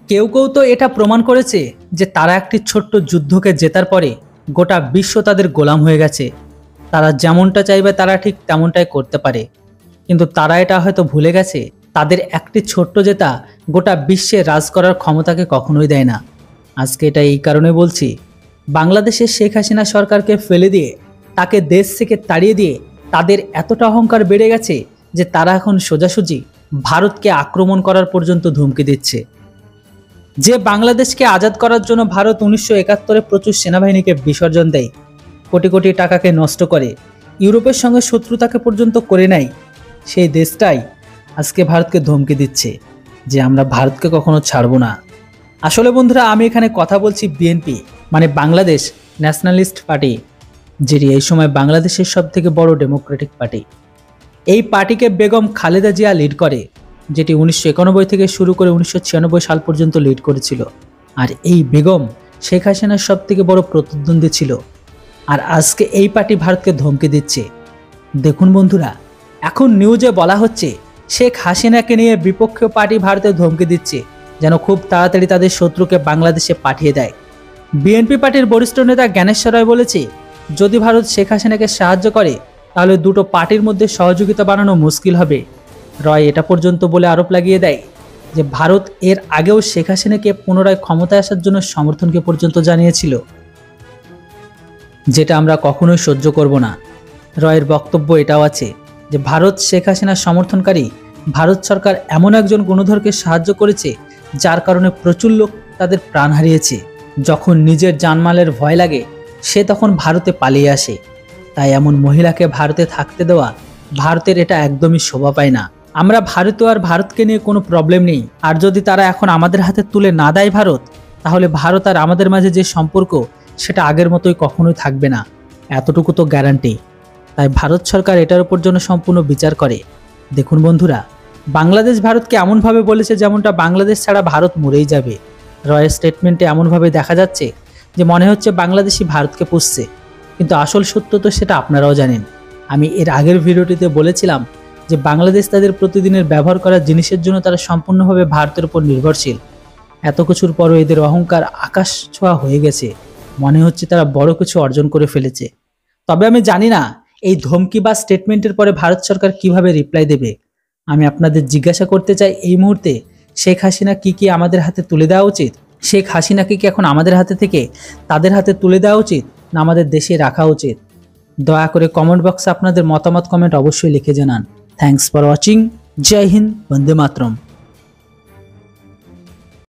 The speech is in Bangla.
কেউ কেউ তো এটা প্রমাণ করেছে যে তারা একটি ছোট্ট যুদ্ধকে জেতার পরে গোটা বিশ্ব তাদের গোলাম হয়ে গেছে। তারা যেমনটা চাইবে তারা ঠিক তেমনটাই করতে পারে। কিন্তু তারা এটা হয়তো ভুলে গেছে তাদের একটি ছোট্ট জেতা গোটা বিশ্বে রাজ করার ক্ষমতাকে কখনোই দেয় না। আজকে এটা এই কারণে বলছি, বাংলাদেশের শেখ হাসিনা সরকারকে ফেলে দিয়ে, তাকে দেশ থেকে তাড়িয়ে দিয়ে তাদের এতটা অহংকার বেড়ে গেছে যে তারা এখন সোজাসুজি ভারতকে আক্রমণ করার পর্যন্ত ধমকি দিচ্ছে। যে বাংলাদেশকে আজাদ করার জন্য ভারত 1971-এ প্রচুর সেনাবাহিনীকে বিসর্জন দেয়, কোটি কোটি টাকাকে নষ্ট করে, ইউরোপের সঙ্গে শত্রুতাকে পর্যন্ত করে নেয়, সেই দেশটাই আজকে ভারতকে ধমকি দিচ্ছে যে আমরা ভারতকে কখনো ছাড়বো না। আসলে বন্ধুরা, আমি এখানে কথা বলছি বিএনপি মানে বাংলাদেশ ন্যাশনালিস্ট পার্টি, যেটি এই সময় বাংলাদেশের সবথেকে বড় ডেমোক্রেটিক পার্টি। এই পার্টিকে বেগম খালেদা জিয়া লিড করে, যেটি 1991 থেকে শুরু করে 1996 সাল পর্যন্ত লিড করেছিল। আর এই বেগম শেখ হাসিনার সবথেকে বড় প্রতিদ্বন্দ্বী ছিল। আর আজকে এই পার্টি ভারতকে ধমকি দিচ্ছে। দেখুন বন্ধুরা, এখন নিউজে বলা হচ্ছে শেখ হাসিনাকে নিয়ে বিপক্ষ পার্টি ভারতে ধমকি দিচ্ছে যেন খুব তাড়াতাড়ি তাদের শত্রুকে বাংলাদেশে পাঠিয়ে দেয়। বিএনপি পার্টির বরিষ্ঠ নেতা জ্ঞানেশ্বর রায় বলেছে, যদি ভারত শেখ হাসিনাকে সাহায্য করে তাহলে দুটো পার্টির মধ্যে সহযোগিতা বানানো মুশকিল হবে। রয় এটা পর্যন্ত বলে আরোপ লাগিয়ে দেয় যে ভারত এর আগেও শেখ হাসিনাকে পুনরায় ক্ষমতায় আসার জন্য সমর্থনকে পর্যন্ত জানিয়েছিল, যেটা আমরা কখনোই সহ্য করব না। রয়ের বক্তব্য এটাও আছে যে ভারত শেখ হাসিনার সমর্থনকারী, ভারত সরকার এমন একজন গুণধরকে সাহায্য করেছে যার কারণে প্রচুর লোক তাদের প্রাণ হারিয়েছে। যখন নিজের জানমালের ভয় লাগে সে তখন ভারতে পালিয়ে আসে। তাই এমন মহিলাকে ভারতে থাকতে দেওয়া ভারতের এটা একদমই শোভা পায় না। আমরা ভারতীয় আর ভারতকে নিয়ে কোনো প্রবলেম নেই। আর যদি তারা এখন আমাদের হাতে তুলে না দেয় ভারত, তাহলে ভারত আর আমাদের মাঝে যে সম্পর্ক সেটা আগের মতোই কখনোই থাকবে না, এতটুকু তো গ্যারান্টি। তাই ভারত সরকার এটার উপর জন্য সম্পূর্ণ বিচার করে। দেখুন বন্ধুরা, বাংলাদেশ ভারতকে এমনভাবে বলেছে যেমনটা বাংলাদেশ ছাড়া ভারত মরেই যাবে। রয়ের স্টেটমেন্টে এমনভাবে দেখা যাচ্ছে যে মনে হচ্ছে বাংলাদেশি ভারতকে পুষছে, কিন্তু আসল সত্য তো সেটা আপনারাও জানেন। আমি এর আগের ভিডিওটিতে বলেছিলাম যে বাংলাদেশ তাদের প্রতিদিনের ব্যবহার করা জিনিসের জন্য তারা সম্পূর্ণভাবে ভারতের উপর নির্ভরশীল। এত কিছুর পরও এদের অহংকার আকাশ ছোঁয়া হয়ে গেছে, মনে হচ্ছে তারা বড় কিছু অর্জন করে ফেলেছে। তবে আমি জানি না এই ধমকি বা স্টেটমেন্টের পরে ভারত সরকার কিভাবে রিপ্লাই দেবে। আমি আপনাদের জিজ্ঞাসা করতে চাই, এই মুহূর্তে শেখ হাসিনা কি আমাদের হাতে তুলে দেওয়া উচিত? শেখ হাসিনাকে কি এখন আমাদের হাতে থেকে তাদের হাতে তুলে দেওয়া উচিত, না আমাদের দেশে রাখা উচিত? দয়া করে কমেন্ট বক্সে আপনাদের মতামত কমেন্ট অবশ্যই লিখে জানান। Thanks for watching. জয় হিন্দ, বন্দে মাতরম।